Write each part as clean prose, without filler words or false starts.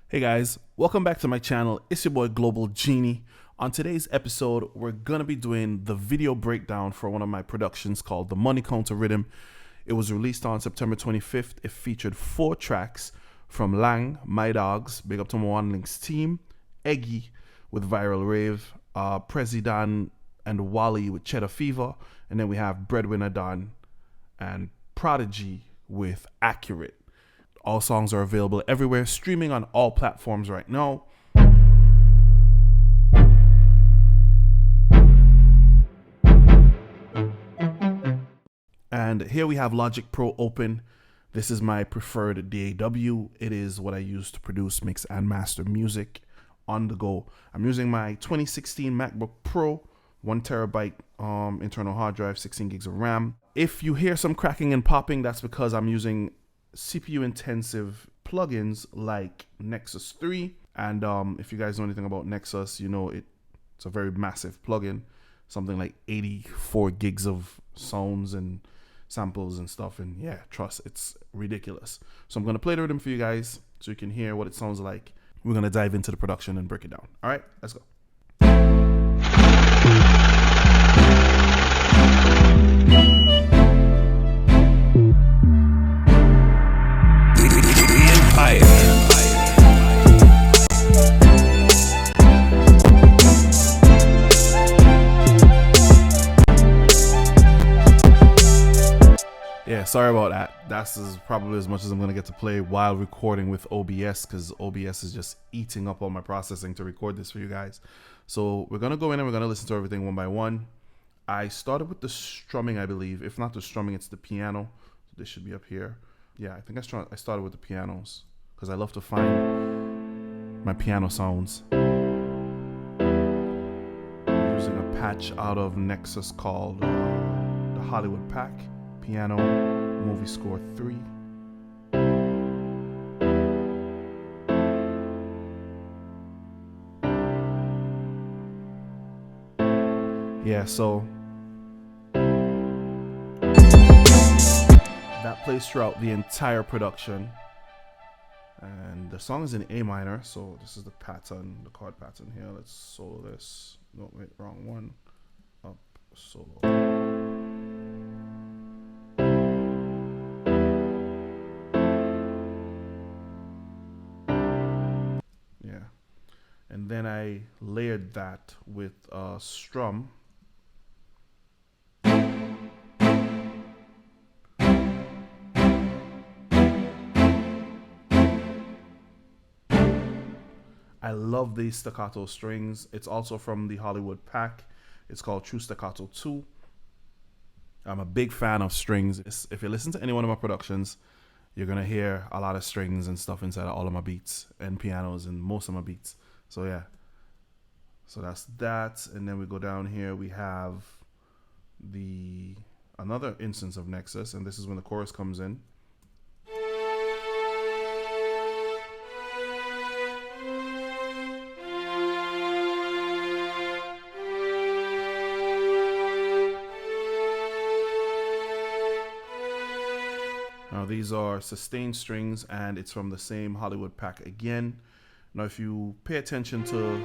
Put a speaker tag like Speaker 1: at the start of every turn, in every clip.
Speaker 1: Hey guys, welcome back to my channel. It's your boy Global Genie. On today's episode, we're gonna be doing the video breakdown for one of my productions called the Money Counter Riddim. It was released on September 25th. It featured 4 tracks from Lang, My Dogs, big up to my One Links team, Eggy with Viral Rave, President and Wally with Cheddar Fever, and then we have Breadwinner Don and Prodigy with Accurate. All songs are available everywhere, streaming on all platforms right now. And here we have Logic Pro open. This is my preferred DAW. It is what I use to produce, mix, and master music on the go. I'm using my 2016 MacBook Pro, 1 terabyte internal hard drive, 16 gigs of RAM. If you hear some cracking and popping, that's because I'm using CPU intensive plugins like Nexus 3, and if you guys know anything about Nexus, you know it's a very massive plugin, something like 84 gigs of sounds and samples and stuff, and yeah, trust, it's ridiculous. So I'm going to play the rhythm for you guys so you can hear what it sounds like. We're going to dive into the production and break it down. All right, let's go. Yeah, sorry about that. That's probably as much as I'm going to get to play while recording with OBS, because OBS is just eating up all my processing to record this for you guys. So we're going to go in and we're going to listen to everything one by one. I started with the strumming, I believe. If not the strumming, it's the piano. So this should be up here. Yeah, I think I started with the pianos because I love to find my piano sounds. I'm using a patch out of Nexus called the Hollywood Pack. Piano Movie Score 3. Yeah, so that plays throughout the entire production, and the song is in A minor, so this is the pattern, the chord pattern here. Let's solo this. No, wait, wrong one. Up, solo. And then I layered that with a strum. I love these staccato strings. It's also from the Hollywood Pack. It's called True Staccato 2. I'm a big fan of strings. If you listen to any one of my productions, you're going to hear a lot of strings and stuff inside of all of my beats, and pianos and most of my beats. So yeah, so that's that. And then we go down here, we have another instance of Nexus, and this is when the chorus comes in. Now these are sustained strings, and it's from the same Hollywood Pack again. Now, if you pay attention to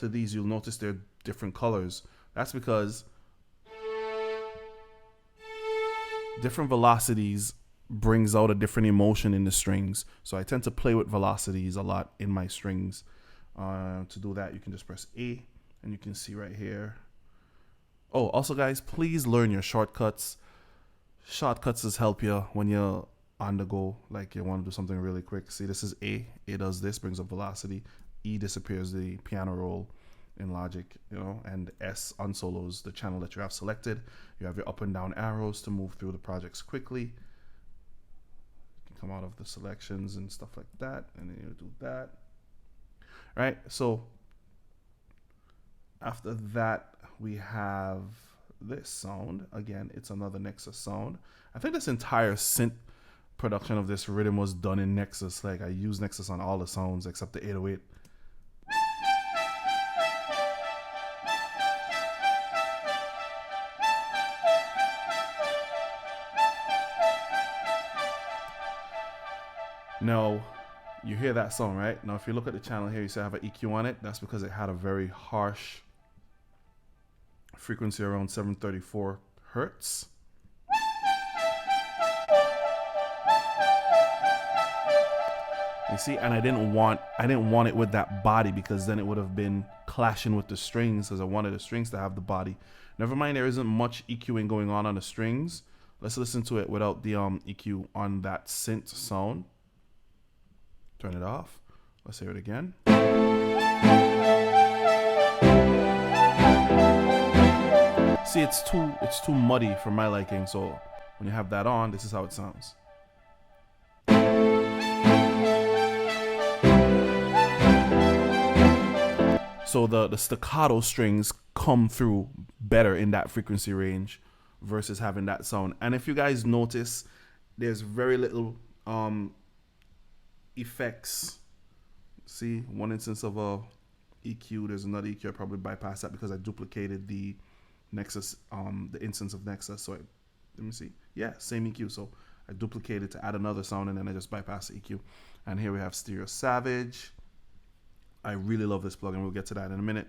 Speaker 1: these, you'll notice they're different colors. That's because different velocities brings out a different emotion in the strings. So I tend to play with velocities a lot in my strings. To do that, you can just press A, and you can see right here. Oh, also guys, please learn your shortcuts. Shortcuts just help you when you're on the go, like you want to do something really quick. See, this is A. A does this, brings up velocity. E disappears the piano roll in Logic, you know, and S unsolos the channel that you have selected. You have your up and down arrows to move through the projects quickly. You can come out of the selections and stuff like that, and then you do that. Right, so after that, we have this sound. Again, it's another Nexus sound. I think this entire synth production of this rhythm was done in Nexus. Like, I use Nexus on all the sounds except the 808. Now, You hear that sound, right? Now, if you look at the channel here, you see I have an EQ on it. That's because it had a very harsh frequency around 734 hertz. You see, and I didn't want it with that body, because then it would have been clashing with the strings, because I wanted the strings to have the body. Never mind, there isn't much EQing going on the strings. Let's listen to it without the EQ on that synth sound. Turn it off. Let's hear it again. See, it's too muddy for my liking, so when you have that on, this is how it sounds. So the staccato strings come through better in that frequency range versus having that sound. And if you guys notice, there's very little effects. See, one instance of a EQ, there's another EQ. I probably bypassed that because I duplicated the Nexus, the instance of Nexus. So let me see. Yeah, same EQ. So I duplicated to add another sound, and then I just bypassed the EQ. And here we have Stereo Savage. I really love this plugin. We'll get to that in a minute.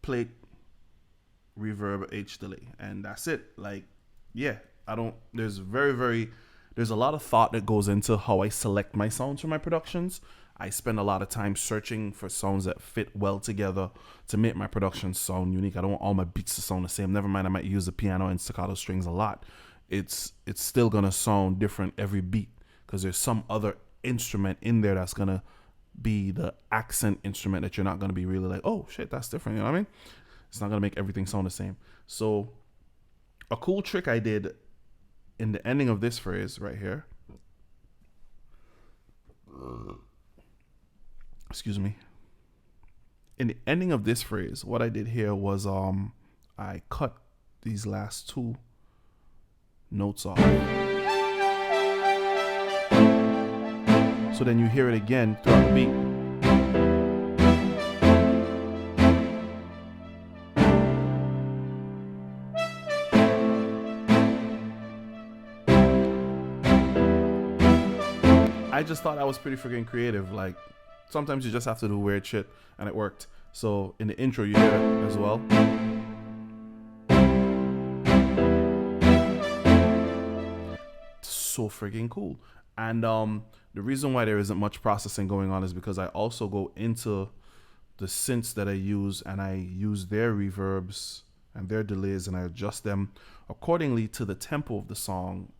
Speaker 1: Plate, reverb, H delay, and that's it. Like, yeah, there's a lot of thought that goes into how I select my sounds for my productions. I spend a lot of time searching for sounds that fit well together to make my productions sound unique. I don't want all my beats to sound the same. Never mind, I might use the piano and staccato strings a lot. It's still gonna sound different every beat, because there's some other instrument in there that's gonna be the accent instrument that you're not going to be really like, oh shit, that's different, you know what I mean? It's not going to make everything sound the same. So a cool trick I did in the ending of this phrase right here, excuse me, in the ending of this phrase, what I did here was I cut these last two notes off. So then you hear it again throughout the beat. I just thought that was pretty freaking creative. Like, sometimes you just have to do weird shit, and it worked. So in the intro, you hear it as well. So freaking cool. And the reason why there isn't much processing going on is because I also go into the synths that I use, and I use their reverbs and their delays, and I adjust them accordingly to the tempo of the song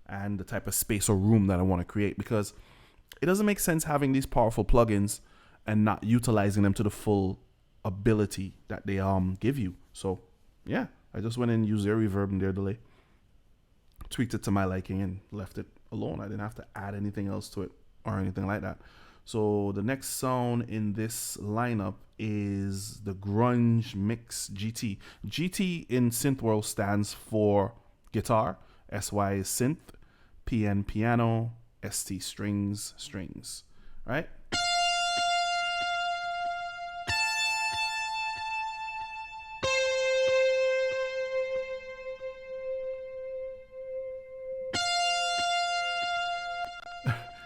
Speaker 1: and the type of space or room that I want to create, because it doesn't make sense having these powerful plugins and not utilizing them to the full ability that they give you. So yeah, I just went in and used their reverb and their delay, tweaked it to my liking, and left it alone. I didn't have to add anything else to it or anything like that. So the next sound in this lineup is the Grunge Mix GT. GT in synth world stands for guitar, SY is synth, PN piano, ST strings, right?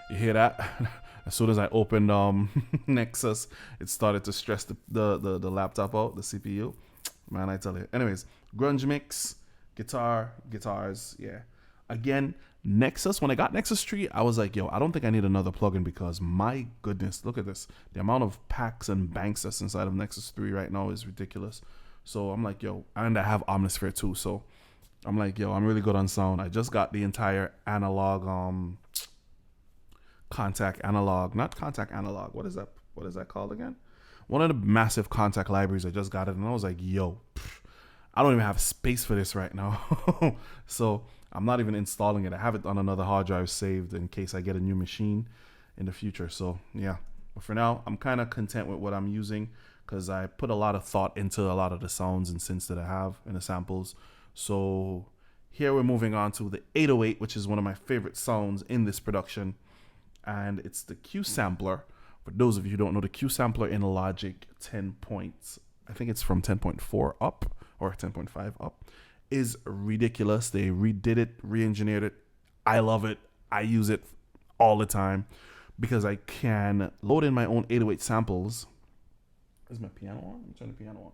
Speaker 1: You hear that? As soon as I opened Nexus, it started to stress the laptop out, the CPU. Man, I tell you. Anyways, Grunge Mix, guitars, yeah. Again, Nexus, when I got Nexus 3, I was like, yo, I don't think I need another plugin, because my goodness, look at this. The amount of packs and banks that's inside of Nexus 3 right now is ridiculous. So I'm like, yo, and I have Omnisphere too. So I'm like, yo, I'm really good on sound. I just got the entire analog, not contact analog. What is that called again? One of the massive contact libraries. I just got it, and I was like, yo, I don't even have space for this right now. So I'm not even installing it. I have it on another hard drive saved in case I get a new machine in the future. So yeah, but for now, I'm kind of content with what I'm using, because I put a lot of thought into a lot of the sounds and synths that I have and the samples. So here we're moving on to the 808, which is one of my favorite sounds in this production. And it's the Q sampler. For those of you who don't know, the Q sampler in Logic 10 points, I think it's from 10.4 up or 10.5 up, is ridiculous. They redid it, re-engineered it. I love it. I use it all the time. because I can load in my own 808 samples. Is my piano on? Let me turn the piano on.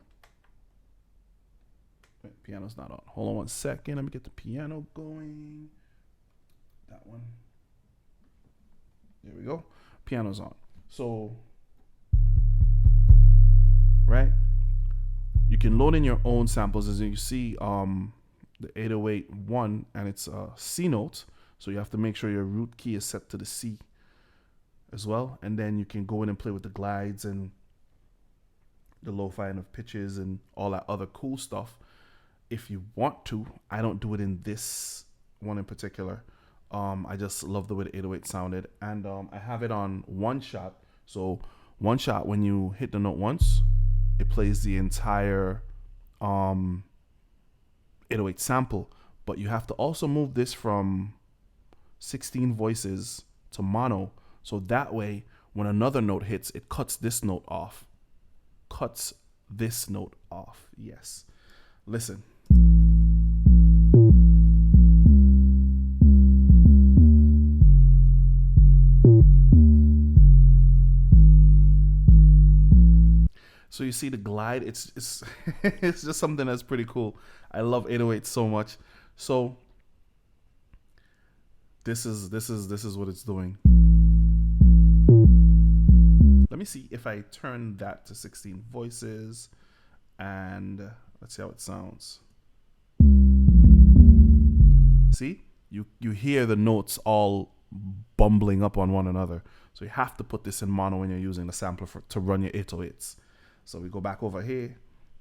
Speaker 1: Wait, piano's not on. Hold on one second. Let me get the piano going. That one. There we go. Piano's on. So, right? You can load in your own samples. As you see, the 808.1, and it's a C note. So you have to make sure your root key is set to the C as well. And then you can go in and play with the glides and the lo-fi and of pitches and all that other cool stuff if you want to. I don't do it in this one in particular. I just love the way the 808 sounded. And I have it on one shot. So one shot, when you hit the note once, it plays the entire 808 sample. But you have to also move this from 16 voices to mono. So that way, when another note hits, it cuts this note off. Cuts this note off. Yes. Listen. So you see the glide, it's it's just something that's pretty cool. I love 808 so much. So this is what it's doing. Let me see if I turn that to 16 voices, and let's see how it sounds. See? You hear the notes all bumbling up on one another. So you have to put this in mono when you're using the sampler to run your 808s. So we go back over here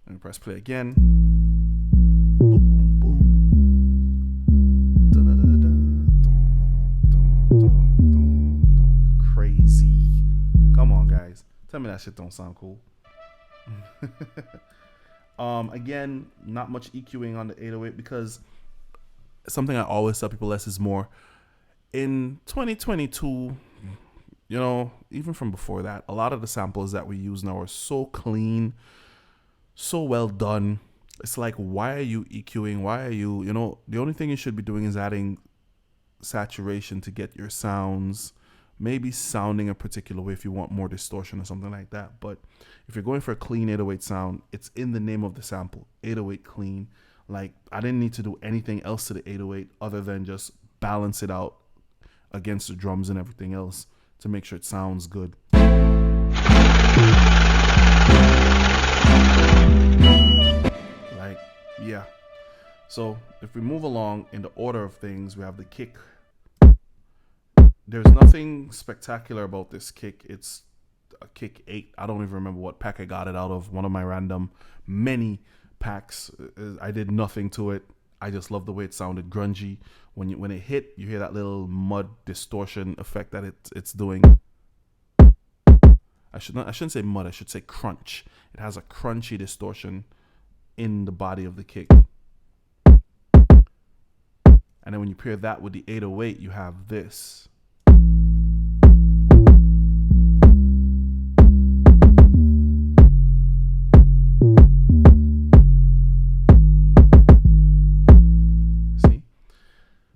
Speaker 1: and press play again. Boom, boom, boom. Crazy. Come on, guys. Tell me that shit don't sound cool. Again, not much EQing on the 808 because something I always tell people, less is more. In 2022, you know, even from before that, a lot of the samples that we use now are so clean, so well done. It's like, why are you EQing? Why are you, you know, the only thing you should be doing is adding saturation to get your sounds, maybe sounding a particular way if you want more distortion or something like that. But if you're going for a clean 808 sound, it's in the name of the sample, 808 clean. Like, I didn't need to do anything else to the 808 other than just balance it out against the drums and everything else to make sure it sounds good. Like, yeah. So if we move along in the order of things, we have the kick. There's nothing spectacular about this kick. It's a kick 8. I don't even remember what pack I got it out of. One of my random many packs. I did nothing to it. I just love the way it sounded grungy. When it hit, you hear that little mud distortion effect that it's doing. I shouldn't say mud, I should say crunch. It has a crunchy distortion in the body of the kick. And then when you pair that with the 808, you have this.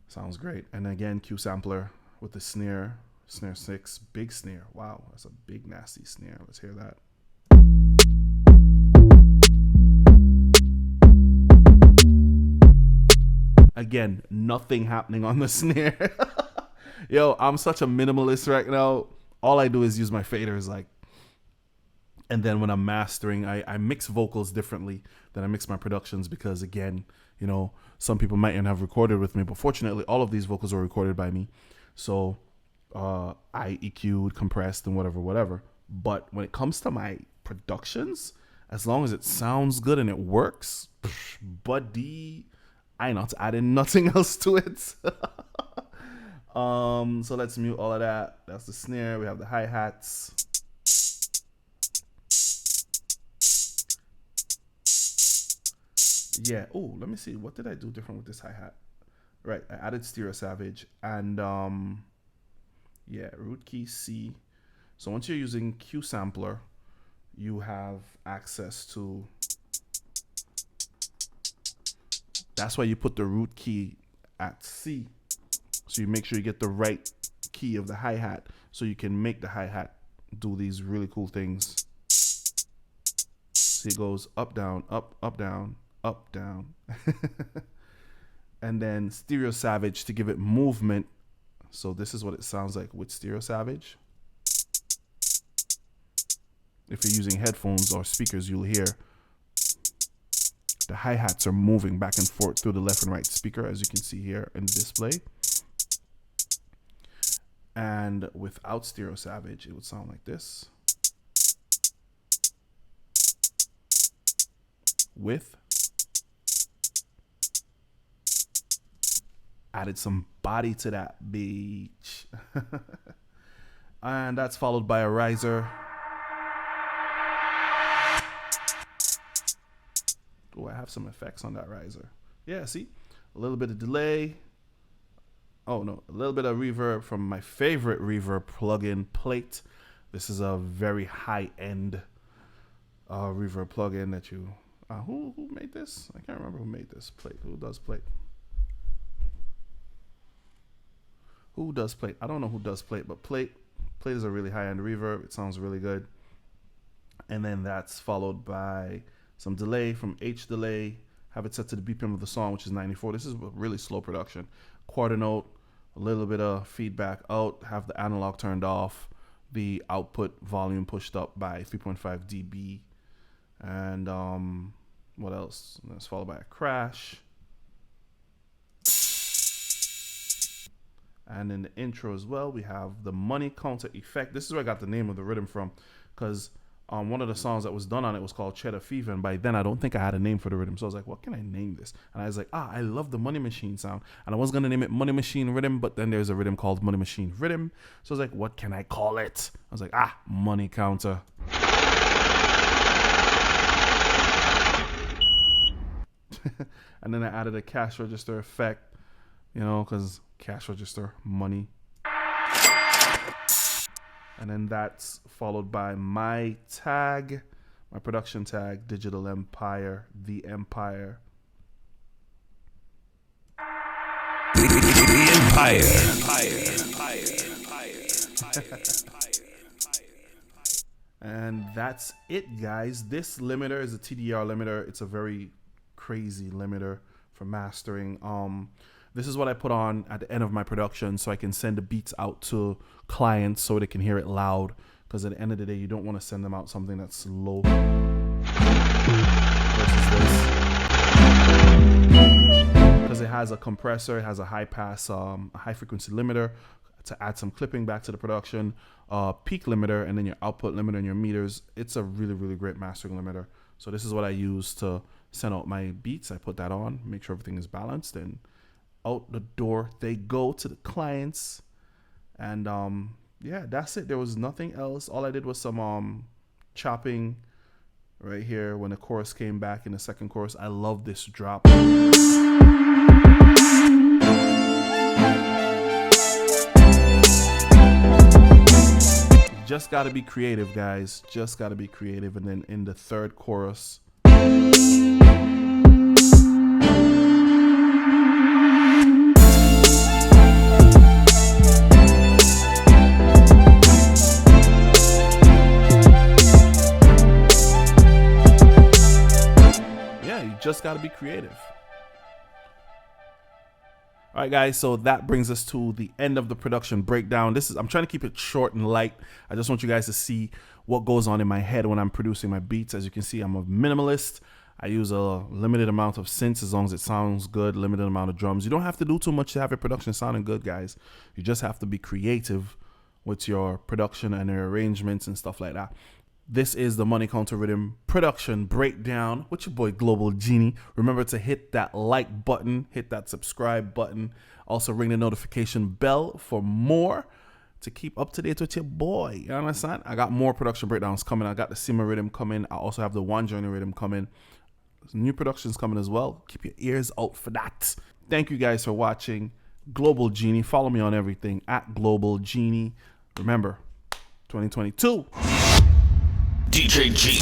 Speaker 1: Sounds great. And again, Q sampler with the snare 6, big snare. Wow, that's a big nasty snare. Let's hear that. Again, nothing happening on the snare. Yo, I'm such a minimalist right now. All I do is use my faders, like, and then when I'm mastering, I mix vocals differently than I mix my productions because, again, you know, some people might even have recorded with me, but fortunately, all of these vocals are recorded by me. So I EQ'd, compressed, and whatever. But when it comes to my productions, as long as it sounds good and it works, buddy, I not adding nothing else to it. So let's mute all of that. That's the snare. We have the hi-hats. Yeah. Oh, let me see. What did I do different with this hi-hat? Right. I added stereo savage and yeah, root key C. So once you're using Q sampler, you have access to. That's why you put the root key at C. So you make sure you get the right key of the hi-hat so you can make the hi-hat do these really cool things. See, it goes up, down, up, down, up, down. And then Stereo Savage to give it movement. So this is what it sounds like with Stereo Savage. If you're using headphones or speakers, you'll hear the hi-hats are moving back and forth through the left and right speaker, as you can see here in the display. And without Stereo Savage, it would sound like this. With added some body to that beach. And that's followed by a riser. Oh, I have some effects on that riser. Yeah, see? A little bit of delay. Oh no, a little bit of reverb from my favorite reverb plugin, Plate. This is a very high-end reverb plugin that you... who made this? I can't remember who made this. Plate. Who does Plate? Who does Plate? I don't know who does Plate, but Plate is a really high-end reverb. It sounds really good. And then that's followed by some delay from H delay. Have it set to the BPM of the song, which is 94. This is a really slow production. Quarter note, a little bit of feedback out. Have the analog turned off. The output volume pushed up by 3.5 dB. And what else? That's followed by a crash. And in the intro as well, we have the Money Counter effect. This is where I got the name of the rhythm from, because one of the songs that was done on it was called Cheddar Fever, and by then I don't think I had a name for the rhythm. So I was like, what can I name this? And I was like, I love the Money Machine sound. And I was going to name it Money Machine Riddim, but then there's a rhythm called Money Machine Riddim. So I was like, what can I call it? I was like, Money Counter. And then I added a cash register effect, you know, because cash register, money. And then that's followed by my tag, my production tag, Digital Empire, the Empire. The Empire. And that's it, guys. This limiter is a Tdr limiter. It's a very crazy limiter for mastering. This is what I put on at the end of my production so I can send the beats out to clients so they can hear it loud, because at the end of the day you don't want to send them out something that's low versus this, because it has a compressor, it has a high pass, high frequency limiter to add some clipping back to the production, peak limiter, and then your output limiter and your meters. It's a really, really great mastering limiter. So this is what I use to send out my beats. I put that on, make sure everything is balanced, and out the door they go to the clients. And yeah, that's it. There was nothing else. All I did was some chopping right here when the chorus came back in the second chorus. I love this drop. You just got to be creative, guys. Just got to be creative. And then in the third chorus, just got to be creative. All right, guys, so that brings us to the end of the production breakdown. I'm trying to keep it short and light. I just want you guys to see what goes on in my head when I'm producing my beats. As you can see, I'm a minimalist. I use a limited amount of synths as long as it sounds good, limited amount of drums. You don't have to do too much to have your production sounding good, guys. You just have to be creative with your production and your arrangements and stuff like that. This is the Money Counter Riddim production breakdown with your boy Global Genie. Remember to hit that like button, hit that subscribe button. Also ring the notification bell for more, to keep up to date with your boy. You understand? I got more production breakdowns coming. I got the Sima Riddim coming. I also have the One Journey Riddim coming. Some new productions coming as well. Keep your ears out for that. Thank you guys for watching. Global Genie. Follow me on everything at Global Genie. Remember, 2022.
Speaker 2: DJ G.